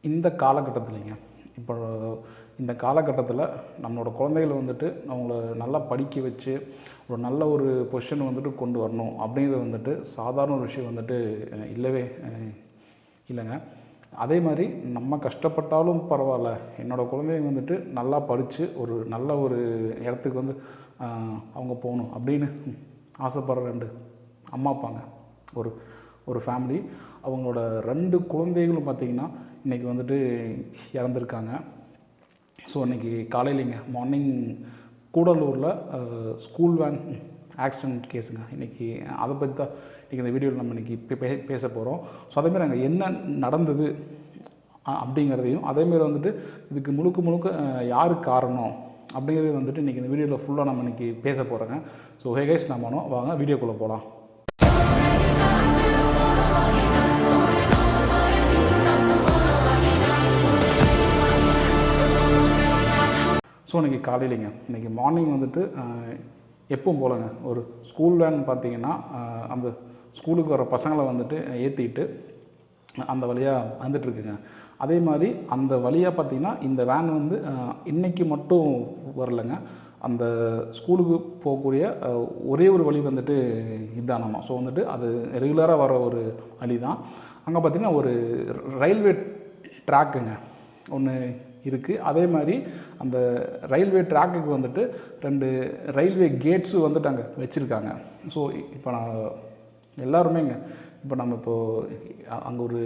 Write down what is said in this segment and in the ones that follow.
இந்த காலகட்டத்திலங்க இப்போ இந்த காலகட்டத்தில் நம்மளோட குழந்தைகளை வந்துட்டு அவங்கள நல்லா படிக்க வச்சு ஒரு நல்ல ஒரு பொசிஷன் வந்துட்டு கொண்டு வரணும் அப்படிங்கிறது வந்துட்டு சாதாரண ஒரு விஷயம் வந்துட்டு இல்லவே இல்லைங்க. அதே மாதிரி நம்ம கஷ்டப்பட்டாலும் பரவாயில்ல, என்னோடய குழந்தைங்க வந்துட்டு நல்லா படித்து ஒரு நல்ல ஒரு இடத்துக்கு வந்து அவங்க போகணும் அப்படின்னு ஆசைப்படுற ரெண்டு அம்மா அப்பாங்க. ஒரு ஒரு ஃபேமிலி அவங்களோட 2 குழந்தைகளும் பார்த்திங்கன்னா இன்றைக்கி வந்துட்டு இறந்துருக்காங்க. ஸோ இன்றைக்கி காலையிலேங்க மார்னிங் கூடலூரில் ஸ்கூல் வேன் ஆக்சிடெண்ட் கேஸுங்க. இன்றைக்கி அதை பற்றி தான் இன்றைக்கி இந்த வீடியோவில் நம்ம இன்றைக்கி பேச போகிறோம். ஸோ அதேமாதிரி அங்கே என்ன நடந்தது அப்படிங்கிறதையும், அதேமாதிரி வந்துட்டு இதுக்கு முழுக்க யார் காரணம் அப்படிங்கிறதையும் வந்துட்டு இன்றைக்கி இந்த வீடியோவில் ஃபுல்லாக நம்ம இன்றைக்கி பேச போகிறோங்க. ஸோ ஹே கைஸ், நம்ம வாங்க வீடியோக்குள்ளே போகலாம். ஸோ இன்றைக்கி காலையிலேங்க, இன்றைக்கி மார்னிங் வந்துட்டு எப்பவும் போலங்க ஒரு ஸ்கூல் வேன் பார்த்திங்கன்னா அந்த ஸ்கூலுக்கு வர பசங்களை வந்துட்டு ஏற்றிட்டு அந்த வழியாக வந்துட்டுருக்குங்க. அதே மாதிரி அந்த வழியாக பார்த்திங்கன்னா இந்த வேன் வந்து இன்றைக்கி மட்டும் வரலைங்க. அந்த ஸ்கூலுக்கு போகக்கூடிய ஒரே ஒரு வழி வந்துட்டு இதுதானம்மா. ஸோ வந்துட்டு அது ரெகுலராக வர ஒரு வழி தான். அங்கே பார்த்திங்கன்னா ஒரு ரயில்வே ட்ராக்குங்க ஒன்று இருக்குது. அதே மாதிரி அந்த ரயில்வே ட்ராக்குக்கு வந்துட்டு 2 ரயில்வே கேட்ஸும் வந்துட்டு அங்கே வச்சுருக்காங்க. ஸோ இப்போ நான் எல்லாருமேங்க இப்போ நம்ம அங்கே ஒரு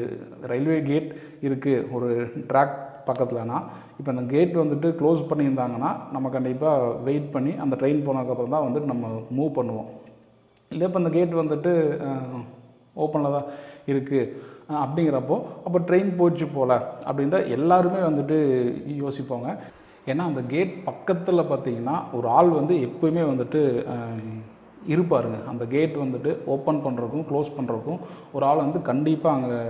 ரயில்வே கேட் இருக்குது ஒரு ட்ராக் பக்கத்துலனா, இப்போ அந்த கேட் வந்துட்டு க்ளோஸ் பண்ணியிருந்தாங்கன்னா நம்ம கண்டிப்பாக வெயிட் பண்ணி அந்த ட்ரெயின் போனதுக்கப்புறம் தான் வந்துட்டு நம்ம மூவ் பண்ணுவோம். இல்லை இப்போ அந்த கேட் வந்துட்டு ஓப்பனில் தான் இருக்குது அப்படிங்கிறப்போ அப்போ ட்ரெயின் போச்சு போல் அப்படின்னு தான் எல்லாருமே வந்துட்டு யோசிப்போங்க. ஏன்னா அந்த கேட் பக்கத்தில் பார்த்திங்கன்னா ஒரு ஆள் வந்து எப்போயுமே வந்துட்டு இருப்பாருங்க. அந்த கேட் வந்துட்டு ஓப்பன் பண்ணுறதுக்கும் க்ளோஸ் பண்ணுறதுக்கும் ஒரு ஆள் வந்து கண்டிப்பாக அங்கே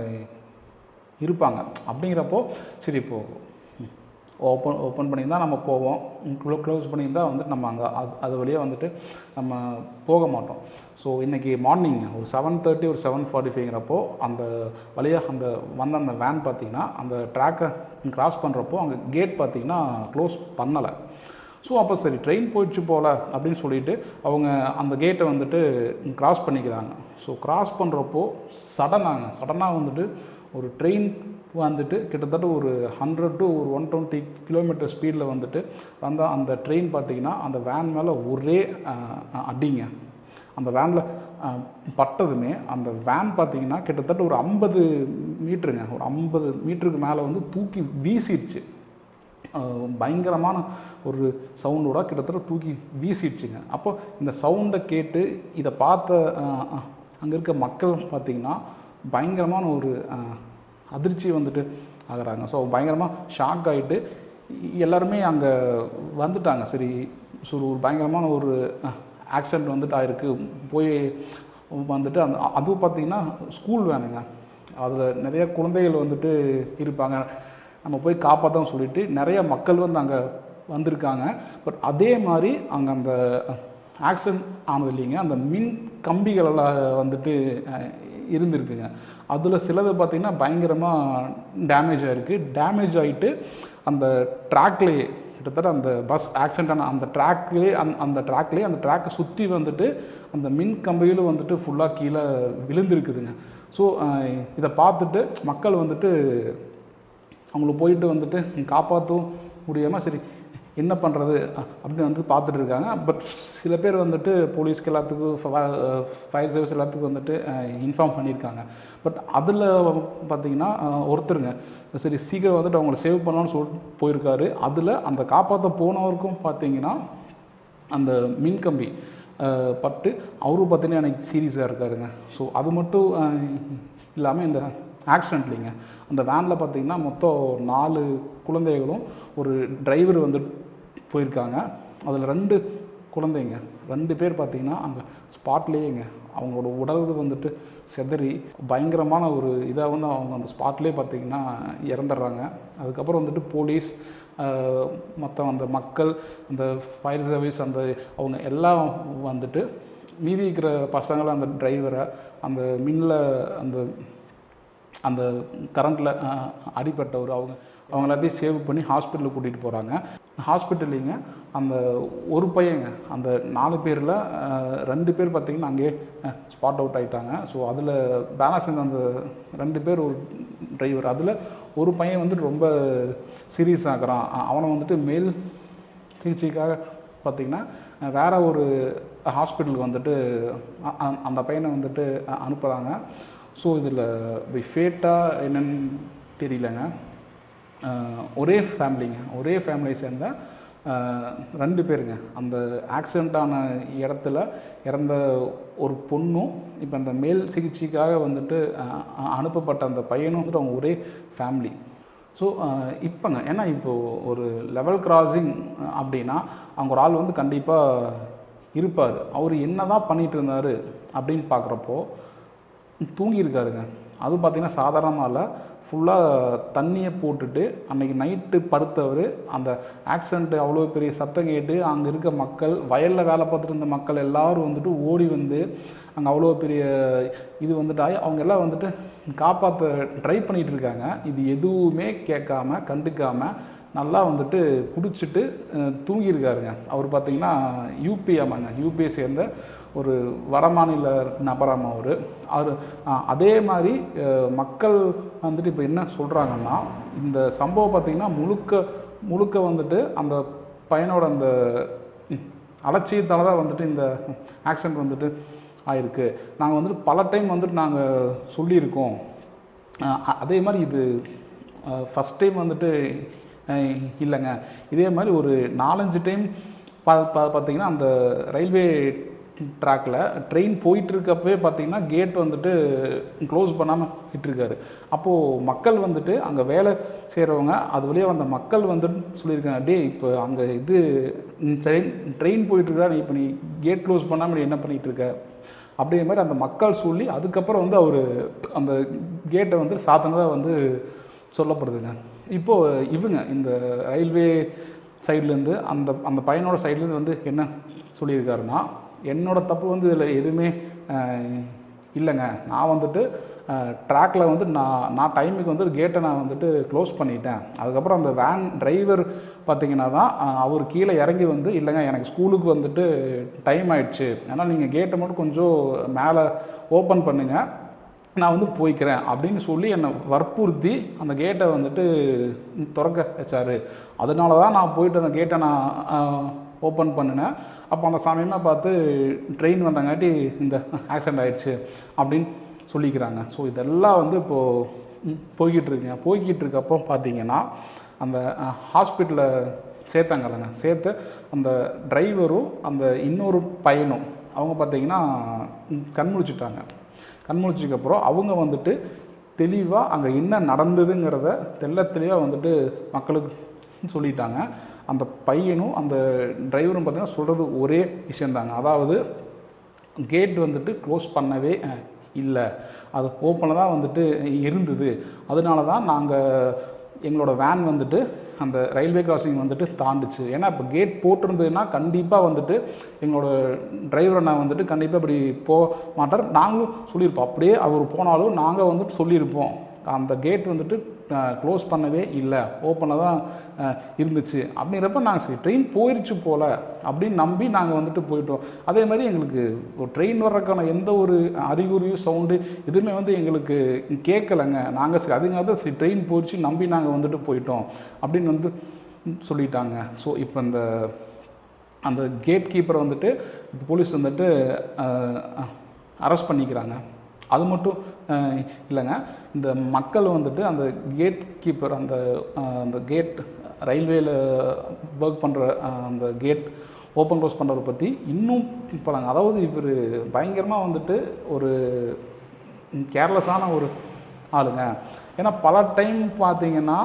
இருப்பாங்க. அப்படிங்கிறப்போ சரி இப்போது ஓப்பன் பண்ணியிருந்தால் நம்ம போவோம், க்ளோஸ் பண்ணியிருந்தால் வந்துட்டு நம்ம அங்கே அது வழியாக வந்துட்டு நம்ம போக மாட்டோம். ஸோ இன்றைக்கி மார்னிங் ஒரு 7:30 ஒரு 7:45ங்கிறப்போ அந்த வழியாக அந்த வேன் பார்த்திங்கன்னா அந்த ட்ராக்கை கிராஸ் பண்ணுறப்போ அங்கே கேட் பார்த்திங்கன்னா க்ளோஸ் பண்ணலை. ஸோ அப்போ சரி ட்ரெயின் போயிடுச்சு போல் அப்படின்னு சொல்லிவிட்டு அவங்க அந்த கேட்டை வந்துட்டு கிராஸ் பண்ணிக்கிறாங்க. ஸோ கிராஸ் பண்ணுறப்போ சடனாக வந்துட்டு ஒரு ட்ரெயின் வந்துட்டு கிட்டத்தட்ட ஒரு 100 to 120 கிலோமீட்டர் ஸ்பீடில் வந்துட்டு வந்தால் அந்த ட்ரெயின் பார்த்திங்கன்னா அந்த வேன் மேலே ஒரே அடிங்க. அந்த வேனில் பட்டதுமே அந்த வேன் பார்த்திங்கன்னா கிட்டத்தட்ட ஒரு 50 மீட்டருங்க, ஒரு 50 மீட்டருக்கு மேலே வந்து தூக்கி வீசிடுச்சு. பயங்கரமான ஒரு சவுண்டோட கிட்டத்தட்ட தூக்கி வீசிடுச்சுங்க. அப்போ இந்த சவுண்டை கேட்டு இதை பார்த்த அங்கே இருக்க மக்கள் பார்த்திங்கன்னா பயங்கரமான ஒரு அதிர்ச்சி வந்துட்டு ஆகிறாங்க. ஸோ பயங்கரமாக ஷாக் ஆகிட்டு எல்லாருமே அங்கே வந்துட்டாங்க. சரி ஒரு பயங்கரமான ஒரு ஆக்சிடெண்ட் வந்துட்டு ஆகிருக்கு போய் வந்துட்டு அதுவும் பார்த்திங்கன்னா ஸ்கூல் வேனுங்க, அதில் நிறைய குழந்தைகள் வந்துட்டு இருப்பாங்க, நம்ம போய் காப்பாற்றோம் சொல்லிவிட்டு நிறைய மக்கள் வந்து அங்கே வந்திருக்காங்க. பட் அதே மாதிரி அங்கே அந்த ஆக்சிடெண்ட் ஆனது இல்லைங்க, அந்த மின் கம்பிகளெல்லாம் வந்துட்டு இருந்திருக்குங்க. அதில் சிலது பார்த்திங்கன்னா பயங்கரமாக டேமேஜ் ஆகிருக்கு. டேமேஜ் ஆகிட்டு அந்த ட்ராக்லேயே கிட்டத்தட்ட அந்த பஸ் ஆக்சிடென்ட் ஆன அந்த ட்ராக்லேயே அந்த ட்ராக்கை சுற்றி வந்துட்டு அந்த மின் கம்பிகளும் வந்துட்டு ஃபுல்லாக கீழே விழுந்திருக்குதுங்க. ஸோ இதை பார்த்துட்டு மக்கள் வந்துட்டு அவங்கள போயிட்டு வந்துட்டு காப்பாற்றவும் முடியாமல் சரி என்ன பண்ணுறது அப்படின்னு வந்து பார்த்துட்டு இருக்காங்க. பட் சில பேர் வந்துட்டு போலீஸ்க்கு எல்லாத்துக்கும் ஃபயர் சர்வீஸ் எல்லாத்துக்கும் வந்துட்டு இன்ஃபார்ம் பண்ணியிருக்காங்க. பட் அதில் பார்த்திங்கன்னா ஒருத்தருங்க சரி சீக்கிரம் வந்துட்டு அவங்கள சேவ் பண்ணலான்னு சொல்லிட்டு போயிருக்காரு. அதில் அந்த காப்பாற்ற போனவருக்கும் பார்த்திங்கன்னா அந்த மின்கம்பி பட்டு அவரும் பார்த்திங்கன்னா எனக்கு சீரியஸாக இருக்காருங்க. ஸோ அது மட்டும் இல்லாமல் இந்த ஆக்சிடென்ட்லிங்க அந்த வேனில் பார்த்திங்கன்னா மொத்தம் 4 குழந்தைகளும் ஒரு டிரைவர் வந்து போயிருக்காங்க. அதில் 2 குழந்தைங்க 2 பேர் பார்த்திங்கன்னா அங்கே ஸ்பாட்லேயேங்க அவங்களோட உடல் வந்துட்டு செதறி பயங்கரமான ஒரு இதாக வந்து அவங்க அந்த ஸ்பாட்லேயே பார்த்திங்கன்னா இறந்துடுறாங்க. அதுக்கப்புறம் வந்துட்டு போலீஸ் மற்ற அந்த மக்கள் அந்த ஃபயர் சர்வீஸ் அவங்க எல்லாம் வந்துட்டு மீதி இருக்கிற பசங்களை அந்த டிரைவரை அந்த மின்னில் அந்த அந்த கரண்ட்டில் அடிபட்டவர் அவங்க எல்லாத்தையும் சேவ் பண்ணி ஹாஸ்பிட்டலுக்கு கூட்டிகிட்டு போகிறாங்க. ஹாஸ்பிட்டலிங்க அந்த ஒரு பையங்க அந்த 4 பேரில் 2 பேர் பார்த்திங்கன்னா அங்கேயே ஸ்பாட் அவுட் ஆகிட்டாங்க. ஸோ அதில் பேலன்ஸ் இருந்த அந்த 2 பேர் ஒரு டிரைவர், அதில் ஒரு பையன் வந்துட்டு ரொம்ப சீரியஸ் ஆகிறான். அவனை வந்துட்டு மேல் சிகிச்சைக்காக பார்த்திங்கன்னா வேறு ஒரு ஹாஸ்பிட்டலுக்கு வந்துட்டு அந்த பையனை வந்துட்டு அனுப்புகிறாங்க. ஸோ இதில் ஃபேட்டாக என்னன்னு தெரியலங்க. ஒரே ஃபேமிலியை சேர்ந்த 2 பேருங்க. அந்த ஆக்சிடெண்ட்டான இடத்துல இறந்த ஒரு பொண்ணும் இப்போ அந்த மேல் சிகிச்சைக்காக வந்துட்டு அனுப்பப்பட்ட அந்த பையனும் வந்துட்டு அவங்க ஒரே ஃபேமிலி. ஸோ இப்போங்க ஏன்னா இப்போது ஒரு லெவல் கிராசிங் அப்படின்னா அவங்க ஒரு ஆள் வந்து கண்டிப்பாக இருப்பார். அவர் என்ன தான் பண்ணிகிட்டு இருந்தார் அப்படின்னு பார்க்குறப்போ தூங்கியிருக்காருங்க. அதுவும் பார்த்திங்கன்னா சாதாரணமாக இல்லை, ஃபுல்லாக தண்ணியை போட்டுட்டு அன்றைக்கி நைட்டு படுத்தவர். அந்த ஆக்சிடெண்ட்டு அவ்வளோ பெரிய சத்தம் கேட்டு அங்கே இருக்க மக்கள், வயலில் வேலை பார்த்துட்டு இருந்த மக்கள் எல்லோரும் வந்துட்டு ஓடி வந்து அங்கே அவ்வளோ பெரிய இது வந்துட்டு அவங்க எல்லாம் வந்துட்டு காப்பாற்ற ட்ரை பண்ணிகிட்டு இருக்காங்க. இது எதுவுமே கேட்காம கண்டுக்காமல் நல்லா வந்துட்டு குடிச்சிட்டு தூங்கியிருக்காருங்க. அவர் பார்த்திங்கன்னா யூபியை சேர்ந்த ஒரு வடமாநில நபராம அவர் அதே மாதிரி மக்கள் வந்துட்டு இப்போ என்ன சொல்கிறாங்கன்னா, இந்த சம்பவம் பார்த்திங்கன்னா முழுக்க வந்துட்டு அந்த பையனோட அந்த அலட்சியத்தால் தான் வந்துட்டு இந்த ஆக்சிடெண்ட் வந்துட்டு ஆயிருக்கு. நாங்கள் வந்துட்டு பல டைம் வந்துட்டு நாங்கள் சொல்லியிருக்கோம். அதே மாதிரி இது ஃபஸ்ட் டைம் வந்துட்டு இல்லைங்க, இதே மாதிரி ஒரு 4-5 டைம் பார்த்திங்கன்னா அந்த ரயில்வே ட்ராக்கில் ட்ரெயின் போயிட்டுருக்கப்பவே பார்த்திங்கன்னா கேட் வந்துட்டு க்ளோஸ் பண்ணாமல் விட்டுருக்காரு. அப்போது மக்கள் வந்துட்டு அங்கே வேலை செய்கிறவங்க அது வழியாக வந்த மக்கள் வந்துட்டு சொல்லியிருக்காங்க, டே இப்போ அங்கே இது ட்ரெயின் போயிட்டுருக்கா, நீ இப்போ நீ கேட் க்ளோஸ் பண்ணாமல் நீ என்ன பண்ணிகிட்ருக்க அப்படிங்கிற மாதிரி அந்த மக்கள் சொல்லி அதுக்கப்புறம் வந்து அவர் அந்த கேட்டை வந்து சாத்தினதாக வந்து சொல்லப்படுதுங்க. இப்போது இவங்க இந்த ரயில்வே சைட்லேருந்து அந்த பையனோட சைட்லேருந்து வந்து என்ன சொல்லியிருக்காருன்னா, என்னோடய தப்பு வந்து இதில் எதுவுமே இல்லைங்க, நான் வந்துட்டு ட்ராக்கில் வந்து நான் டைமுக்கு வந்து கேட்டை நான் வந்துட்டு க்ளோஸ் பண்ணிட்டேன். அதுக்கப்புறம் அந்த வேன் டிரைவர் பார்த்திங்கன்னா தான் அவர் கீழே இறங்கி வந்து, இல்லைங்க எனக்கு ஸ்கூலுக்கு வந்துட்டு டைம் ஆகிடுச்சு, அதனால் நீங்கள் கேட்டை மட்டும் கொஞ்சம் மேலே ஓப்பன் பண்ணுங்கள், நான் வந்து போய்க்கிறேன் அப்படின்னு சொல்லி என்னை வற்புறுத்தி அந்த கேட்டை வந்துட்டு திறக்க வச்சார். அதனால தான் நான் போயிட்டு அந்த கேட்டை நான் ஓப்பன் பண்ணினேன். அப்போ அந்த சமயமாக பார்த்து ட்ரெயின் வந்தங்காட்டி இந்த ஆக்சிடெண்ட் ஆகிடுச்சு அப்படின்னு சொல்லிக்கிறாங்க. ஸோ இதெல்லாம் வந்து இப்போது போய்கிட்டு இருக்கப்போ பார்த்திங்கன்னா அந்த ஹாஸ்பிட்டலில் சேர்த்து அந்த டிரைவரும் அந்த இன்னொரு பையனும் அவங்க பார்த்திங்கன்னா கண்முழிச்சதுக்கப்புறம் அவங்க வந்துட்டு தெளிவாக அங்கே என்ன நடந்ததுங்கிறத தெளிவாக வந்துட்டு மக்களுக்கு சொல்லிட்டாங்க. அந்த பையனும் அந்த டிரைவரும் பார்த்திங்கன்னா சொல்கிறது ஒரே விஷயந்தாங்க, அதாவது கேட் வந்துட்டு க்ளோஸ் பண்ணவே இல்லை, அது ஓப்பனில் தான் வந்துட்டு இருந்தது, அதனால தான் நாங்கள் எங்களோட வேன் வந்துட்டு அந்த ரயில்வே கிராசிங் வந்துட்டு தாண்டுச்சு. ஏன்னா இப்போ கேட் போட்டிருந்ததுன்னா கண்டிப்பாக வந்துட்டு எங்களோட டிரைவரை நான் வந்துட்டு கண்டிப்பாக இப்படி போக மாட்டார், நாங்களும் சொல்லியிருப்போம். அப்படியே அவர் போனாலும் நாங்கள் வந்துட்டு சொல்லியிருப்போம், அந்த கேட் வந்துட்டு க்ளோஸ் பண்ணவே இல்லை, ஓப்பனில் தான் இருந்துச்சு அப்படிங்கிறப்ப நாங்கள் சரி ட்ரெயின் போயிடுச்சு போல் அப்படின்னு நம்பி நாங்கள் வந்துட்டு போயிட்டோம். அதே மாதிரி எங்களுக்கு ஒரு ட்ரெயின் வர்றதுக்கான எந்த ஒரு அறிகுறியும் சவுண்டு எதுவுமே வந்து எங்களுக்கு கேட்கலைங்க, நாங்கள் சரி அதுங்க தான் சரி ட்ரெயின் போயிடுச்சு நம்பி நாங்கள் வந்துட்டு போயிட்டோம் அப்படின்னு வந்து சொல்லிட்டாங்க. ஸோ இப்போ அந்த கேட் கீப்பரை வந்துட்டு இப்போ போலீஸ் வந்துட்டு அரெஸ்ட் பண்ணிக்கிறாங்க. அது மட்டும் இல்லைங்க, இந்த மக்கள் வந்துட்டு அந்த கேட் கீப்பர் அந்த கேட் ரயில்வேயில் ஒர்க் பண்ணுற அந்த கேட் ஓப்பன் க்ளோஸ் பண்ணுறதை பற்றி இன்னும் போகிறாங்க. அதாவது இவர் பயங்கரமாக வந்துட்டு ஒரு கேர்லெஸ்ஸான ஒரு ஆளுங்க. ஏன்னா பல டைம் பார்த்திங்கன்னா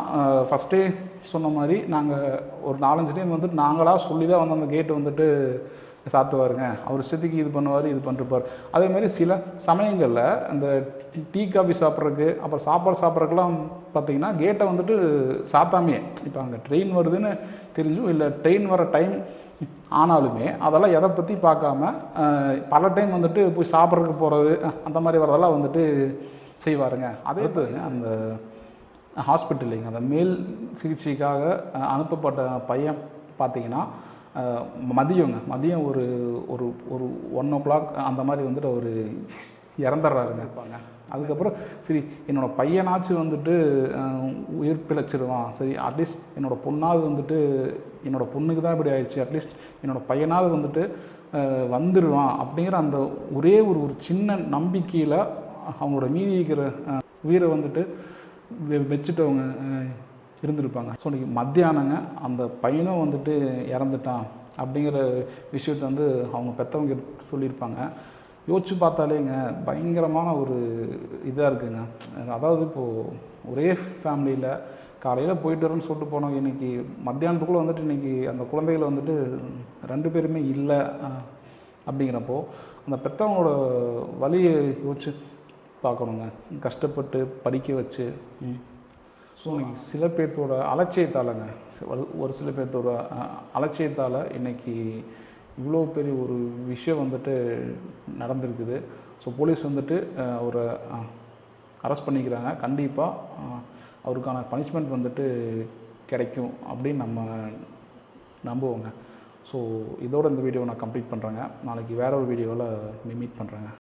ஃபஸ்ட்டே சொன்ன மாதிரி நாங்கள் ஒரு 4-5 டைம் வந்துட்டு நாங்களாக சொல்லி தான் வந்து அந்த கேட்டு வந்துட்டு சாத்துவாருங்க, அவர் இஷ்டத்துக்கு இது பண்ணுவார் இது பண்ணிருப்பார். அதேமாதிரி சில சமயங்களில் அந்த டீ காஃபி சாப்பிட்றதுக்கு அப்புறம் சாப்பாடு சாப்பிட்றதுக்கெலாம் பார்த்திங்கன்னா கேட்டை வந்துட்டு சாத்தாமே, இப்போ அங்கே ட்ரெயின் வருதுன்னு தெரிஞ்சும் இல்லை ட்ரெயின் வர டைம் ஆனாலுமே அதெல்லாம் எதை பற்றி பார்க்காம பல டைம் வந்துட்டு போய் சாப்பிட்றதுக்கு போகிறது அந்த மாதிரி வரதெல்லாம் வந்துட்டு செய்வாருங்க. அதே அந்த ஹாஸ்பிட்டலுங்க அந்த மேல் சிகிச்சைக்காக அனுப்பப்பட்ட பையன் பார்த்தீங்கன்னா மதியம் ஒரு ஒரு ஒரு 1:00 அந்த மாதிரி வந்துட்டு அவர் இறந்துடுறாருங்க. அதுக்கப்புறம் சரி என்னோடய பையனாச்சும் வந்துட்டு உயிர் பிழைச்சிடுவான், சரி அட்லீஸ்ட் என்னோடய பொண்ணாவது வந்துட்டு என்னோடய பொண்ணுக்கு தான் இப்படி ஆயிடுச்சு, அட்லீஸ்ட் என்னோடய பையனாவது வந்துட்டு வந்துடுவான் அப்படிங்கிற அந்த ஒரே ஒரு சின்ன நம்பிக்கையில் அவங்களோட மீதி இருக்கிற உயிரை வந்துட்டு வச்சுட்டு அவங்க இருந்திருப்பாங்க. ஸோ இன்றைக்கி மத்தியானங்க அந்த பையனும் வந்துட்டு இறந்துட்டான் அப்படிங்கிற விஷயத்தை வந்து அவங்க பெற்றவங்க சொல்லியிருப்பாங்க. யோசிச்சு பார்த்தாலேங்க பயங்கரமான ஒரு இதாக இருக்குங்க. அதாவது இப்போது ஒரே ஃபேமிலியில் காலையில் போயிட்டு வரோன்னு சொல்லிட்டு போனோம், இன்றைக்கி மத்தியானத்துக்குள்ளே வந்துட்டு இன்றைக்கி அந்த குழந்தைகளை வந்துட்டு 2 பேருமே இல்லை அப்படிங்கிறப்போ அந்த பெற்றவங்களோட வலியை யோசிச்சு பார்க்கணுங்க. கஷ்டப்பட்டு படிக்க வச்சு ஸோ இன்றைக்கி சில பேர்த்தோட அலட்சியத்தாலங்க, ஒரு சில பேர்த்தோட அலட்சியத்தால் இன்றைக்கி இவ்வளோ பெரிய ஒரு விஷயம் வந்துட்டு நடந்திருக்குது. ஸோ போலீஸ் வந்துட்டு அவரை அரெஸ்ட் பண்ணிக்கிறாங்க. கண்டிப்பாக அவருக்கான பனிஷ்மெண்ட் வந்துட்டு கிடைக்கும் அப்படின்னு நம்ம நம்புவோங்க. ஸோ இதோட இந்த வீடியோவை நான் கம்ப்ளீட் பண்ணுறேங்க. நாளைக்கு வேற ஒரு வீடியோவில் மீட் பண்ணுறேங்க.